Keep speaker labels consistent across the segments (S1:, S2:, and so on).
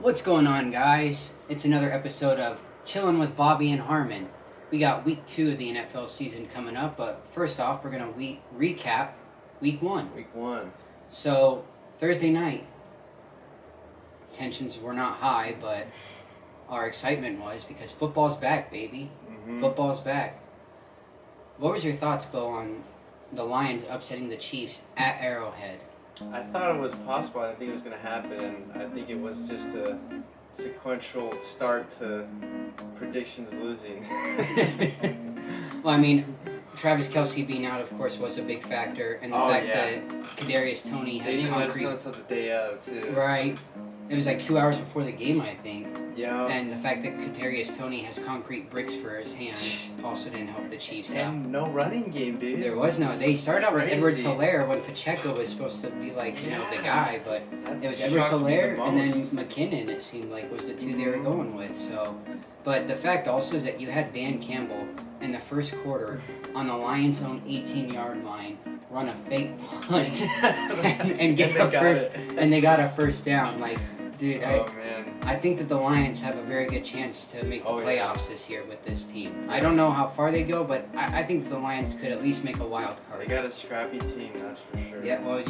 S1: What's going on, guys? It's another episode of Chillin' with Bobby and Harmon. We got week 2 of the NFL season coming up, but first off, we're going to recap week 1.
S2: Week 1.
S1: So, Thursday night, tensions were not high, but our excitement was because football's back, baby.
S2: Mm-hmm.
S1: Football's back. What was your thoughts, Bo, on the Lions upsetting the Chiefs at Arrowhead?
S2: I thought it was possible. I didn't think it was going to happen, and I think it was just a sequential start to predictions losing.
S1: Well, I mean, Travis Kelce being out, of course, was a big factor, and the fact that Kadarius Toney has
S2: they didn't
S1: concrete.
S2: let us know until the day of, too.
S1: Right. It was like 2 hours before the game, I think.
S2: Yeah.
S1: And the fact that Kadarius Toney has concrete bricks for his hands also didn't help the Chiefs out.
S2: And no running game, dude.
S1: There was no. They started out with
S2: Crazy.
S1: Edwards Helaire when Pacheco was supposed to be like, the guy, but
S2: That's
S1: it was Edwards
S2: shocked me
S1: Helaire
S2: the
S1: and then
S2: most.
S1: McKinnon, it seemed like, was the two they were going with. So, but the fact also is that you had Dan Campbell in the first quarter on the Lions' own 18-yard line run a fake punt and get a first, and they got a first down. Like, dude,
S2: man.
S1: I think that the Lions have a very good chance to make the playoffs this year with this team. I don't know how far they go, but I think the Lions could at least make a wild card.
S2: They got a scrappy team, that's for sure.
S1: Yeah, well,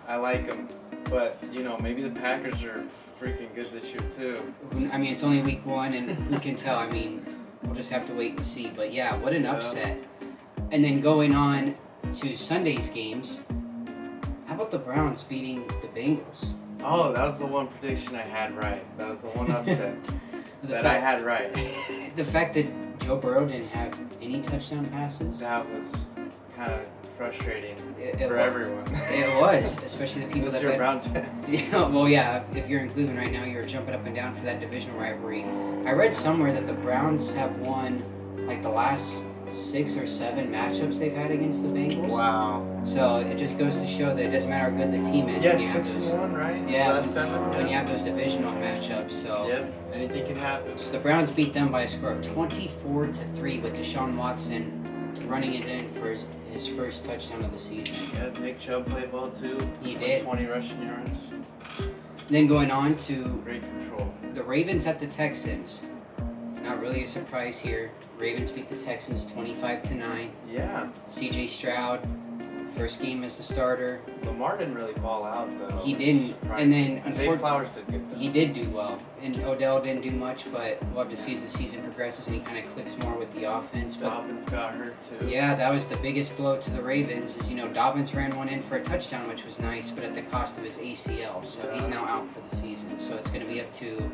S2: I like them, but, maybe the Packers are freaking good this year, too.
S1: I mean, it's only week 1, and who can tell? I mean, we'll just have to wait and see. But yeah, what an upset. And then going on to Sunday's games, how about the Browns beating the Bengals?
S2: Oh, that was the one prediction I had right. That was the one upset I had right.
S1: The fact that Joe Burrow didn't have any touchdown passes.
S2: That was kind of frustrating
S1: It
S2: for
S1: was.
S2: everyone.
S1: It was, especially the people
S2: Unless
S1: that
S2: you're a
S1: bet.
S2: Browns fan.
S1: Yeah, well, yeah, if you're in Cleveland right now, you're jumping up and down for that divisional rivalry. I read somewhere that the Browns have won, like, the last 6 or 7 matchups they've had against the Bengals.
S2: Wow.
S1: So it just goes to show that it doesn't matter how good the team is.
S2: Yeah,
S1: when you have
S2: 6-1, right?
S1: Yeah,
S2: Last 7.
S1: when you have those divisional matchups. So,
S2: Yep, anything can happen.
S1: so the Browns beat them by a score of 24-3 with Deshaun Watson running it in for his first touchdown of the season.
S2: Yeah, Nick Chubb played well too.
S1: He did.
S2: 20 rushing yards.
S1: Then going on to
S2: Great control.
S1: the Ravens at the Texans. Not really a surprise here. Ravens beat the Texans 25-9.
S2: Yeah.
S1: CJ Stroud, first game as the starter.
S2: Lamar didn't really ball out though.
S1: He didn't. And then
S2: Zay Flowers did good though.
S1: he did do well. And Odell didn't do much, but we'll have to see as the season progresses and he kind of clicks more with the offense. But
S2: Dobbins got hurt too.
S1: yeah, that was the biggest blow to the Ravens is, Dobbins ran one in for a touchdown, which was nice, but at the cost of his ACL. So he's now out for the season. So it's going to be up to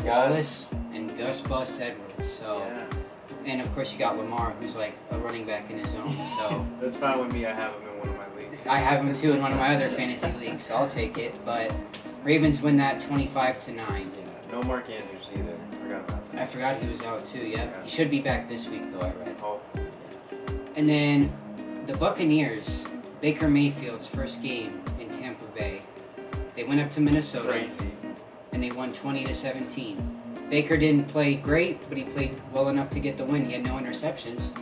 S1: Wallace and Gus Bus Edwards. So,
S2: Yeah.
S1: and of course you got Lamar, who's like a running back in his own. So
S2: That's fine with me. I have him in one of my leagues.
S1: I have him too in one of my other fantasy leagues, so I'll take it. But Ravens win that 25-9.
S2: Yeah. No Mark Andrews either. Forgot about that.
S1: I forgot he was out too. Yeah, he should be back this week though. I read.
S2: Oh.
S1: And then the Buccaneers, Baker Mayfield's first game in Tampa Bay. They went up to Minnesota
S2: Crazy.
S1: and they won 20-17. Baker didn't play great, but he played well enough to get the win. He had no interceptions,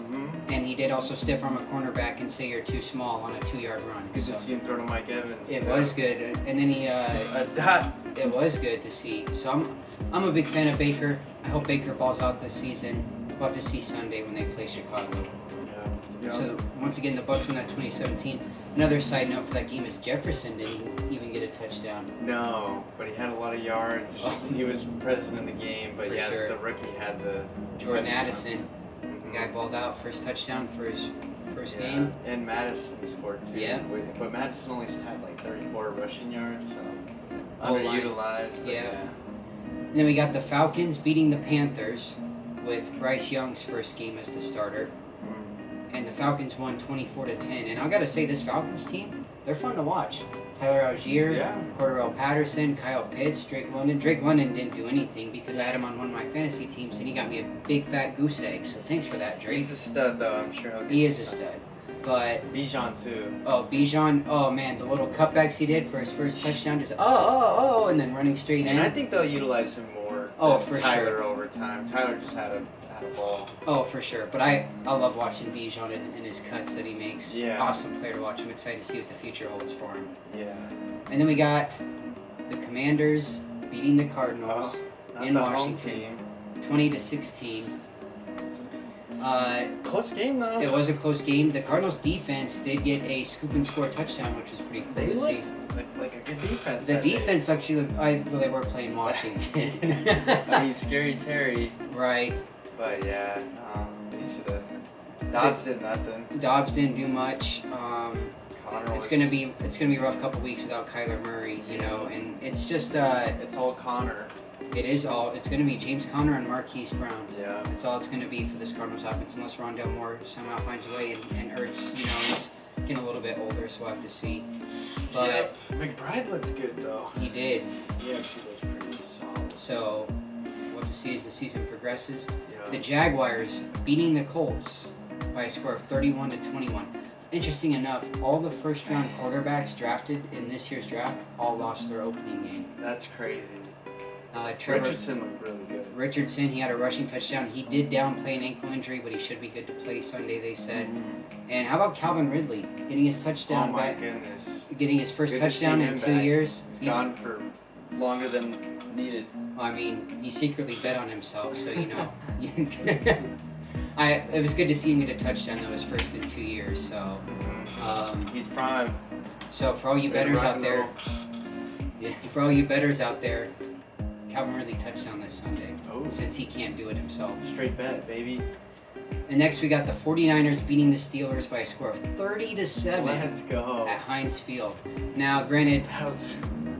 S1: and he did also stiff arm a cornerback and say you're too small on a 2-yard run.
S2: It's good to see him throw to Mike Evans.
S1: It was good, and then he.
S2: A dot.
S1: It was good to see. So I'm a big fan of Baker. I hope Baker balls out this season. We'll have to see Sunday when they play Chicago.
S2: Yeah.
S1: So once again, the Bucs win that 2017. Another side note for that game is Jefferson didn't even get a touchdown.
S2: No, but he had a lot of yards.
S1: Oh.
S2: He was present in the game, but
S1: For
S2: yeah,
S1: sure.
S2: the rookie had the
S1: Jordan
S2: touchdown.
S1: Addison, the guy balled out, first touchdown for his first
S2: Yeah,
S1: game.
S2: and Madison scored too.
S1: Yeah.
S2: But Madison only had like 34 rushing yards, so
S1: O-line.
S2: underutilized. But
S1: Yeah. And then we got the Falcons beating the Panthers with Bryce Young's first game as the starter. And the Falcons won 24-10. And I gotta say, this Falcons team, they're fun to watch. Tyler Algier,
S2: Yeah.
S1: Cordell Patterson, Kyle Pitts, Drake London. Drake London didn't do anything because I had him on one of my fantasy teams and he got me a big fat goose egg. So thanks for that, Drake.
S2: He's a stud though, I'm sure.
S1: He is a stud. But,
S2: Bijan too.
S1: Bijan, oh man, the little cutbacks he did for his first touchdown, just and then running straight in.
S2: And I think they'll utilize him more
S1: Oh,
S2: than
S1: for
S2: Tyler
S1: sure.
S2: over time. Tyler just had a ball.
S1: Oh, for sure. But I love watching Bijan and his cuts that he makes.
S2: Yeah.
S1: Awesome player to watch. I'm excited to see what the future holds for him.
S2: Yeah.
S1: And then we got the Commanders beating the Cardinals
S2: Not
S1: in
S2: the
S1: Washington,
S2: home
S1: 20-16.
S2: team. Close game though.
S1: It was a close game. The Cardinals defense did get a scoop and score touchdown, which was pretty cool
S2: They
S1: to see.
S2: looked like a good defense.
S1: The
S2: that day.
S1: defense actually looked. Well, they were playing Washington.
S2: I mean, Scary Terry.
S1: Right.
S2: But yeah, these are the Dobbs did nothing.
S1: Dobbs didn't do much.
S2: Connor
S1: It's
S2: was,
S1: gonna be a rough couple weeks without Kyler Murray, you know, and it's just
S2: It's all Connor.
S1: it's gonna be James Conner and Marquise Brown.
S2: Yeah.
S1: That's all it's gonna be for this Cardinals offense, unless Rondell Moore somehow finds a way and Ertz, you know, he's getting a little bit older, so we'll have to see. But
S2: Yep. McBride looked good though.
S1: he did.
S2: Yeah, she looks pretty solid.
S1: So we'll have to see as the season progresses.
S2: Yeah.
S1: The Jaguars beating the Colts by a score of 31-21. Interesting enough, all the first-round quarterbacks drafted in this year's draft all lost their opening game.
S2: That's crazy.
S1: Trevor
S2: Richardson looked really good.
S1: Richardson, he had a rushing touchdown. He did downplay an ankle injury, but he should be good to play Sunday, they said. And how about Calvin Ridley getting his touchdown
S2: Oh my
S1: back,
S2: goodness.
S1: getting his first
S2: Good to see
S1: touchdown
S2: him
S1: in 2
S2: back.
S1: years?
S2: He's gone for longer than needed.
S1: I mean, he secretly bet on himself, so you know. It was good to see him get a touchdown. That was first in 2 years. So,
S2: He's prime.
S1: so for all you bettors
S2: Rock
S1: out
S2: and
S1: there,
S2: roll.
S1: yeah, for all you bettors out there, Calvin Ridley touchdown this Sunday,
S2: Oh.
S1: since he can't do it himself.
S2: Straight bet, baby.
S1: And next we got the 49ers beating the Steelers by a score of 30-7
S2: Let's go.
S1: at Heinz Field. Now, granted,
S2: That was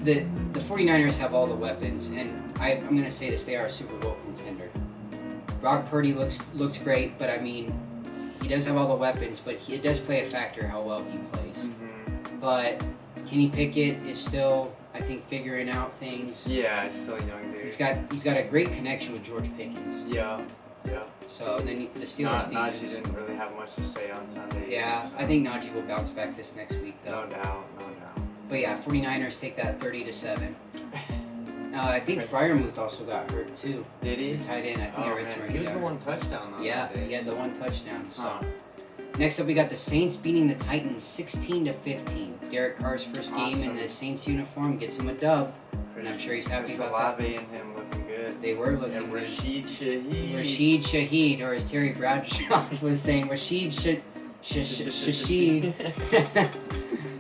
S1: the 49ers have all the weapons, and I'm going to say this, they are a Super Bowl contender. Brock Purdy looks great, but I mean, he does have all the weapons, but it does play a factor how well he plays. But Kenny Pickett is still, I think, figuring out things.
S2: yeah, he's still a young dude.
S1: He's got a great connection with George Pickens.
S2: Yeah.
S1: So then the Steelers defense.
S2: Najee didn't really have much to say on Sunday.
S1: Yeah,
S2: so.
S1: I think Najee will bounce back this next week, though.
S2: No doubt.
S1: But yeah, 49ers take that 30-7. I think Freiermuth also got hurt too.
S2: Did he?
S1: The tight end. I think I read somewhere
S2: he was
S1: got
S2: the
S1: hurt.
S2: one touchdown though.
S1: Yeah,
S2: that day,
S1: he had the
S2: so-
S1: one touchdown. So
S2: Huh.
S1: next up, we got the Saints beating the Titans 16-15. Derek Carr's first game in
S2: Awesome.
S1: the Saints uniform gets him a dub, and I'm sure he's happy
S2: Chris
S1: about
S2: Olave and him looking good.
S1: that. They were looking
S2: And
S1: good.
S2: Rashid Shaheed.
S1: Rashid Shaheed, or as Terry Bradshaw was saying, Rashid Shaheed.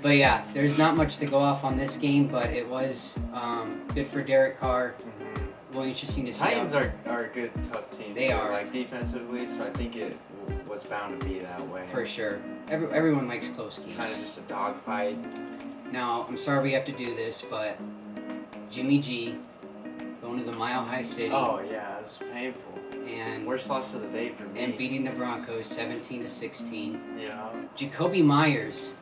S1: But yeah, there's not much to go off on this game, but it was good for Derek Carr.
S2: Mhm.
S1: Well, interesting to see.
S2: Titans are a good tough team.
S1: They
S2: too,
S1: are.
S2: like defensively, so I think it was bound to be that way.
S1: For sure. Everyone likes close games.
S2: Kind of just a dogfight.
S1: Now, I'm sorry we have to do this, but Jimmy G going to the Mile High City
S2: Oh yeah, it's painful.
S1: and
S2: Worst loss of the day for me.
S1: beating the Broncos 17-16.
S2: Yeah,
S1: Jacoby Myers,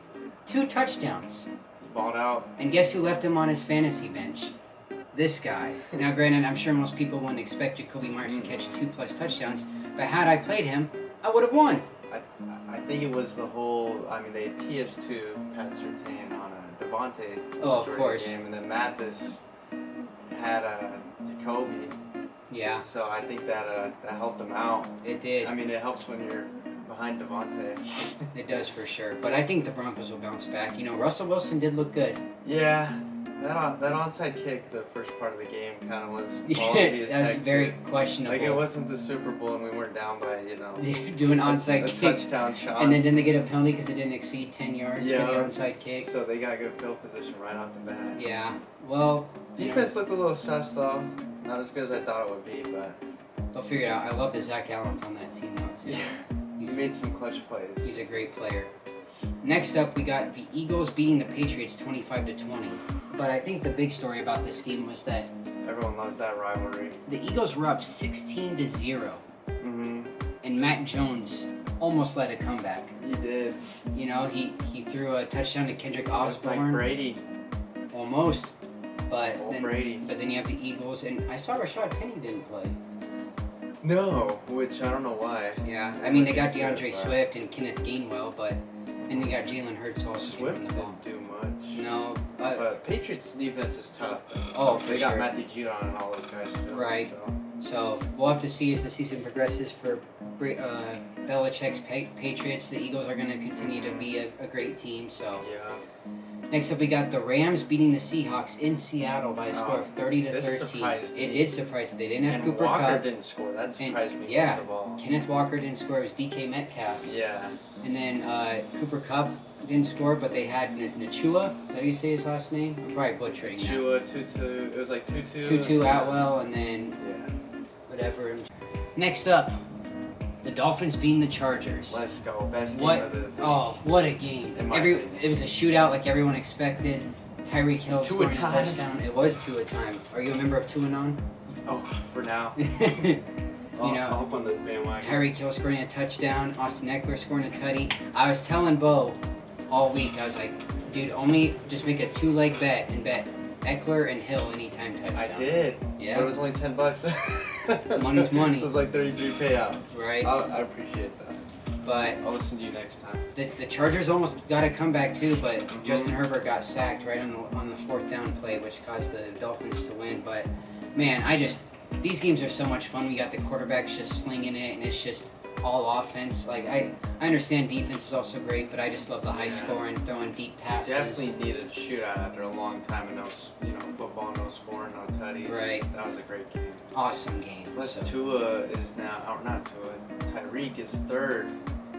S1: 2 touchdowns.
S2: he balled out.
S1: And guess who left him on his fantasy bench? This guy. Now, granted, I'm sure most people wouldn't expect Jacoby Myers to catch 2+ touchdowns, but had I played him, I would have won.
S2: I think it was the whole. I mean, they had PS2 Pat Surtain on a Devontae.
S1: Oh, of
S2: during
S1: course.
S2: the game, and then Mathis had Jacoby.
S1: Yeah,
S2: So I think that helped them out.
S1: it did.
S2: I mean, it helps when you're behind Devontae.
S1: It does for sure. But I think the Broncos will bounce back. You know, Russell Wilson did look good.
S2: Yeah, that onside kick, the first part of the game, kind of was ballsy as
S1: That was
S2: heck,
S1: very
S2: too.
S1: questionable.
S2: Like it wasn't the Super Bowl and we weren't down by
S1: Do an onside
S2: a
S1: kick.
S2: touchdown shot.
S1: And then didn't they get a penalty because it didn't exceed 10 yards
S2: yeah,
S1: for the onside kick?
S2: So they got good field position right off the bat.
S1: Yeah. Well,
S2: Defense looked a little sus though. Not as good as I thought it would be, but
S1: they'll figure it out. I love that Zach Allen's on that team now too.
S2: yeah, he
S1: He's,
S2: made some clutch plays.
S1: he's a great player. Next up, we got the Eagles beating the Patriots 25-20. But I think the big story about this game was that
S2: Everyone loves that rivalry.
S1: the Eagles were up 16-0,
S2: Mm-hmm.
S1: and Mac Jones almost led a comeback.
S2: He did.
S1: You know, he threw a touchdown to Kendrick
S2: Looked like
S1: Osborne,
S2: Brady.
S1: almost. But
S2: Old
S1: then,
S2: Brady.
S1: but then you have the Eagles, and I saw Rashad Penny didn't play.
S2: No, which I don't know why.
S1: Yeah, I mean they got
S2: Swift,
S1: DeAndre
S2: but-
S1: Swift and Kenneth Gainwell, but and they got Jalen Hurts also
S2: Swift
S1: giving the ball.
S2: didn't do much.
S1: No,
S2: But Patriots defense is tough.
S1: Oh, for
S2: they got
S1: sure.
S2: Matthew Judon and all those guys still.
S1: Right.
S2: So.
S1: so we'll have to see as the season progresses for Belichick's Patriots. The Eagles are going to continue to be a great team. So
S2: Yeah.
S1: Next up, we got the Rams beating the Seahawks in Seattle by a score of 30-13.
S2: This surprised
S1: It
S2: me.
S1: did surprise me. They didn't have
S2: And
S1: Cooper
S2: Walker
S1: Kupp.
S2: didn't score. That
S1: And,
S2: surprised me
S1: yeah,
S2: most of all.
S1: Kenneth Walker didn't score. It was DK Metcalf.
S2: Yeah.
S1: And then Cooper Kupp didn't score, but they had Nachua. Is that how you say his last name? I'm probably butchering that.
S2: Chua, Tutu. It was like Tutu.
S1: Tutu Atwell, and then
S2: Yeah.
S1: whatever. Next up, the Dolphins beating the Chargers.
S2: Let's go. Best game
S1: What?
S2: of the week.
S1: Oh, what a game!
S2: In my opinion.
S1: It was a shootout like everyone expected. Tyreek Hill
S2: Tua
S1: scoring a
S2: time.
S1: touchdown. It was Tua time. Are you a member of Tuanon?
S2: Oh, for now.
S1: You know,
S2: I'll hop on the bandwagon.
S1: Tyreek Hill scoring a touchdown. Austin Eckler scoring a tutty. I was telling Bo all week. I was like, dude, only just make a 2-leg bet and bet Eckler and Hill anytime touchdown.
S2: I did.
S1: Yeah.
S2: But it was only $10.
S1: Money's money.
S2: So it's like 33 payout.
S1: Right.
S2: I appreciate that.
S1: But
S2: I'll listen to you next time.
S1: the Chargers almost got a comeback too, but
S2: Mhm.
S1: Justin Herbert got sacked right on the fourth down play, which caused the Dolphins to win. But man, these games are so much fun. We got the quarterbacks just slinging it, and it's just all offense. Like I understand defense is also great, but I just love the high
S2: Yeah.
S1: scoring, throwing deep passes.
S2: Definitely needed a shootout after a long time and no, football, no scoring, no tutties.
S1: Right.
S2: That was a great game.
S1: Awesome game.
S2: Plus,
S1: So-
S2: Tua is now, or not Tua, Tyreek is third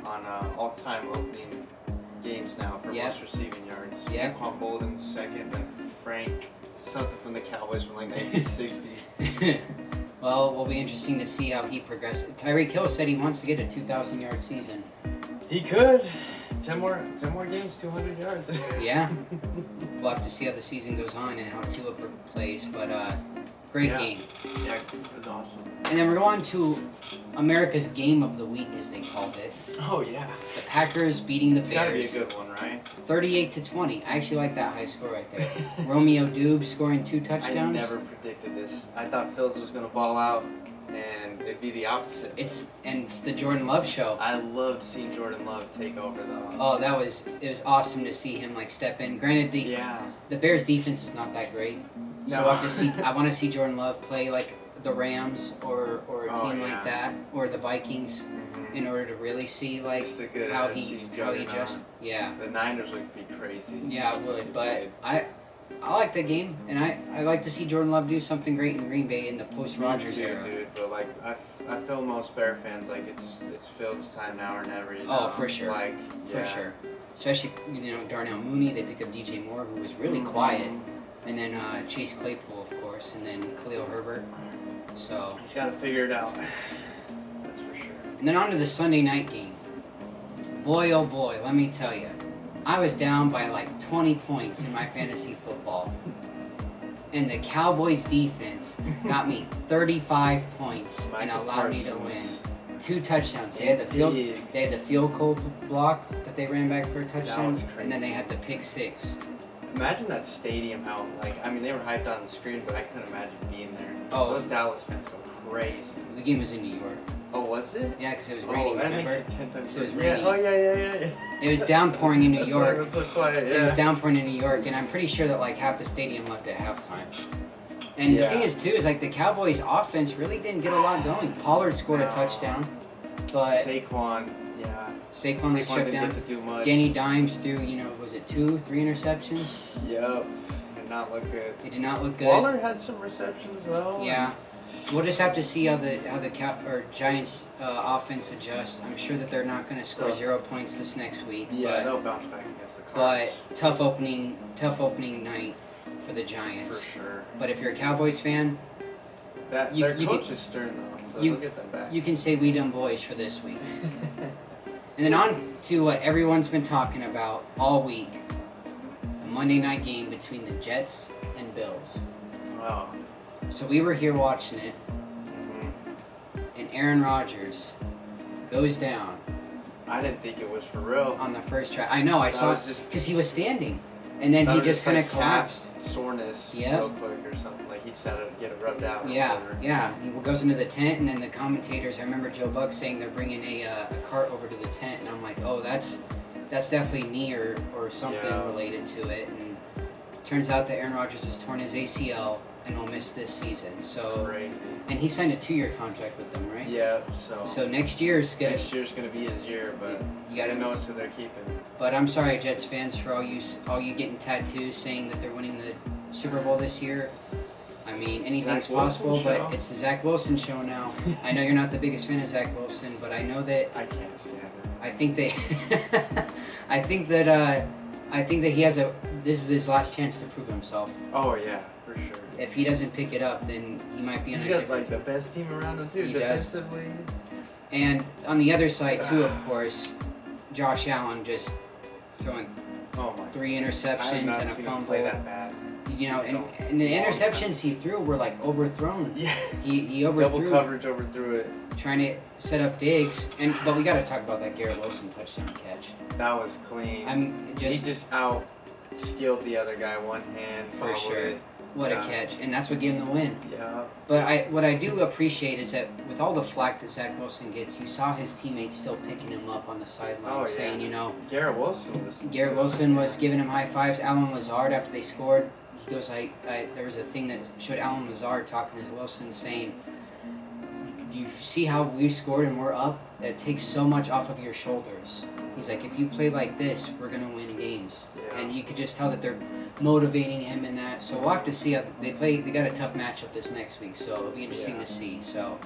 S2: on all-time opening games now for
S1: Yep.
S2: most receiving yards.
S1: Yep.
S2: Quan Bolden's second, then Frank, something from the Cowboys from like 1960.
S1: Well, will be interesting to see how he progresses. Tyreek Hill said he wants to get a 2,000-yard season.
S2: He could. 10 more games, 200 yards.
S1: Yeah. We'll have to see how the season goes on and how Tua plays, but great
S2: Yeah.
S1: game.
S2: Yeah, it was awesome.
S1: And then we're going to America's Game of the Week, as they called it.
S2: Oh yeah.
S1: The Packers beating the
S2: It's gotta be a
S1: Bears,
S2: good one, right?
S1: 38-20. I actually like that high score right there. Romeo Dubes scoring 2
S2: I
S1: touchdowns.
S2: never predicted this. I thought Fields was gonna ball out, and it'd be the opposite.
S1: It's the Jordan Love show.
S2: I loved seeing Jordan Love take over though.
S1: Oh, it was awesome to see him like step in. Granted,
S2: Yeah.
S1: the Bears defense is not that great, so
S2: No.
S1: we'll have to see. I want to see Jordan Love play like the Rams or a
S2: Oh,
S1: team
S2: yeah.
S1: like that, or the Vikings,
S2: Mhm.
S1: in order to really see like
S2: Just a good
S1: how
S2: NFC
S1: he
S2: juggernaut.
S1: just
S2: The Niners would be crazy.
S1: yeah, I would. But I like the game, and I like to see Jordan Love do something great in Green Bay in the post Rodgers
S2: Me too,
S1: era.
S2: dude. But like, I feel most Bear fans like it's Fields' time now or never. You
S1: Oh,
S2: know?
S1: for sure.
S2: Like,
S1: For
S2: yeah.
S1: sure. Especially, Darnell Mooney. They picked up DJ Moore, who was really quiet. And then Chase Claypool, of course. And then Khalil Herbert. So,
S2: He's got to figure it out. That's for sure.
S1: and then on to the Sunday night game. Boy, oh boy, let me tell you. I was down by like 20 points in my fantasy football. And the Cowboys defense got me 35 points and
S2: Michael
S1: allowed me to
S2: Parsons.
S1: win. 2 touchdowns. They had the field goal block that they ran back for a touchdown,
S2: was crazy.
S1: and then they had the pick 6.
S2: Imagine that stadium, how, they were hyped on the screen, but I couldn't imagine being there.
S1: Oh.
S2: Those Dallas fans go crazy.
S1: The game was in New York.
S2: Oh, was it?
S1: Yeah, because it was
S2: Oh,
S1: raining.
S2: that makes
S1: Remember?
S2: it 10 times
S1: So it was
S2: yeah.
S1: raining.
S2: Oh, yeah.
S1: It was downpouring in New
S2: That's why
S1: York.
S2: it was so quiet,
S1: It was
S2: yeah.
S1: downpouring in New York, and I'm pretty sure that like half the stadium left at halftime. And the
S2: Yeah.
S1: thing is, too, is like the Cowboys' offense really didn't get a lot going. Pollard scored a
S2: No.
S1: touchdown, but
S2: Saquon, yeah.
S1: Saquon was shut
S2: didn't
S1: down.
S2: get to do much.
S1: Danny Dimes threw, was it 2, 3 interceptions?
S2: Yep. Did not look good.
S1: It did not look good.
S2: Waller had some receptions though.
S1: Yeah. We'll just have to see how the Giants offense adjusts. I'm sure that they're not going to score 0 points this next week.
S2: Yeah,
S1: but,
S2: they'll bounce back against the
S1: but
S2: Cards.
S1: tough opening night for the
S2: For
S1: Giants.
S2: sure.
S1: But if you're a Cowboys fan,
S2: That
S1: You-
S2: their
S1: you
S2: coach
S1: can-
S2: is stern though, so
S1: you-
S2: they'll get them back.
S1: you can say we done boys for this week. And then on to what everyone's been talking about all week. The Monday night game between the Jets and Bills.
S2: Wow.
S1: So we were here watching it,
S2: Mhm.
S1: and Aaron Rodgers goes down
S2: I didn't think it was for real.
S1: on the first try. I know, I
S2: That
S1: saw
S2: was just-
S1: because he was standing, and then
S2: That
S1: he
S2: was
S1: just kind of
S2: like
S1: collapsed.
S2: calf Soreness
S1: Yep.
S2: real quick or something. Like he just had to get it rubbed out. Or
S1: Yeah,
S2: whatever.
S1: yeah. He goes into the tent, and then the commentators. I remember Joe Buck saying they're bringing a cart over to the tent, and I'm like, oh, that's definitely knee or something
S2: Yeah.
S1: related to it. And turns out that Aaron Rodgers has torn his ACL. and will miss this season. So,
S2: Crazy.
S1: and he signed a 2-year contract with them, right?
S2: Yeah, so
S1: So next year's gonna.
S2: next year's gonna be his year, but
S1: You gotta
S2: know who they're keeping.
S1: But I'm sorry, Jets fans, for all you getting tattoos saying that they're winning the Super Bowl this year. I mean, anything's
S2: Zach Wilson
S1: possible,
S2: show?
S1: but it's the Zach Wilson show now. I know you're not the biggest fan of Zach Wilson, but I know that
S2: I can't stand it.
S1: I think they, I think that he has this is his last chance to prove himself.
S2: Oh yeah, for sure.
S1: If he doesn't pick it up, then he might be on
S2: He's
S1: a
S2: got
S1: different
S2: like the best team around him too,
S1: He does.
S2: defensively.
S1: And on the other side too, of course, Josh Allen just throwing
S2: Oh my.
S1: 3
S2: I have
S1: interceptions
S2: not
S1: and a
S2: seen him
S1: fumble.
S2: play that bad.
S1: You know,
S2: No.
S1: and the
S2: Long
S1: interceptions he threw were like overthrown.
S2: Yeah.
S1: He
S2: Double
S1: overthrew,
S2: coverage overthrew it.
S1: trying to set up Diggs. But we got to talk about that Garrett Wilson touchdown catch.
S2: That was clean.
S1: I'm
S2: he just out skilled the other guy one hand.
S1: For
S2: followed
S1: sure.
S2: it.
S1: What a
S2: Yeah.
S1: catch, and that's what gave him the win.
S2: Yeah.
S1: But what I do appreciate is that with all the flack that Zach Wilson gets, you saw his teammates still picking him up on the sideline,
S2: Oh, yeah.
S1: saying, you know,
S2: Garrett Wilson was.
S1: Garrett Wilson was giving him high fives. Alan Lazard, after they scored, he goes, there was a thing that showed Alan Lazard talking to Wilson, saying, "Do you see how we scored and we're up? That takes so much off of your shoulders." He's like, "If you play like this, we're gonna win games."
S2: Yeah.
S1: And you could just tell that they're motivating him in that. So we'll have to see how they play. They got a tough matchup this next week, so it'll be interesting
S2: Yeah.
S1: to see. So,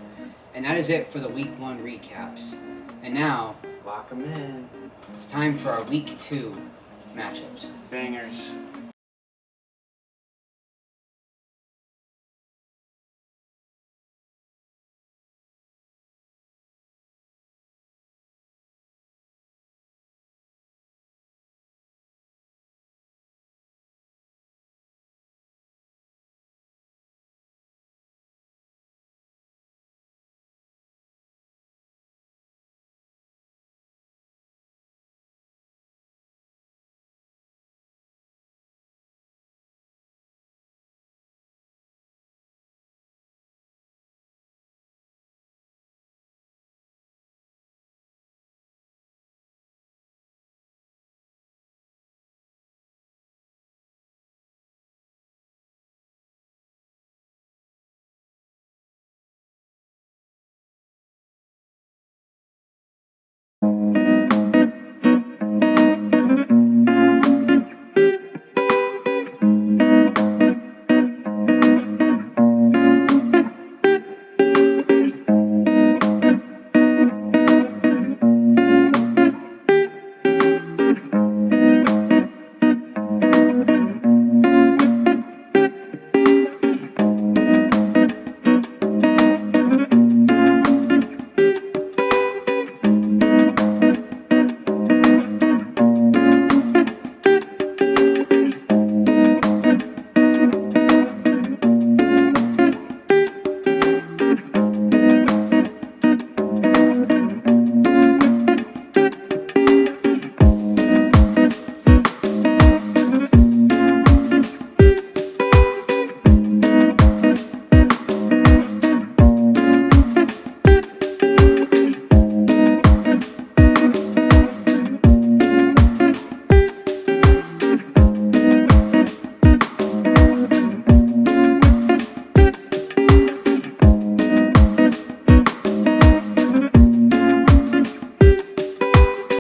S1: and that is it for the Week 1 recaps. And now
S2: Lock him in.
S1: it's time for our Week 2 matchups.
S2: Bangers.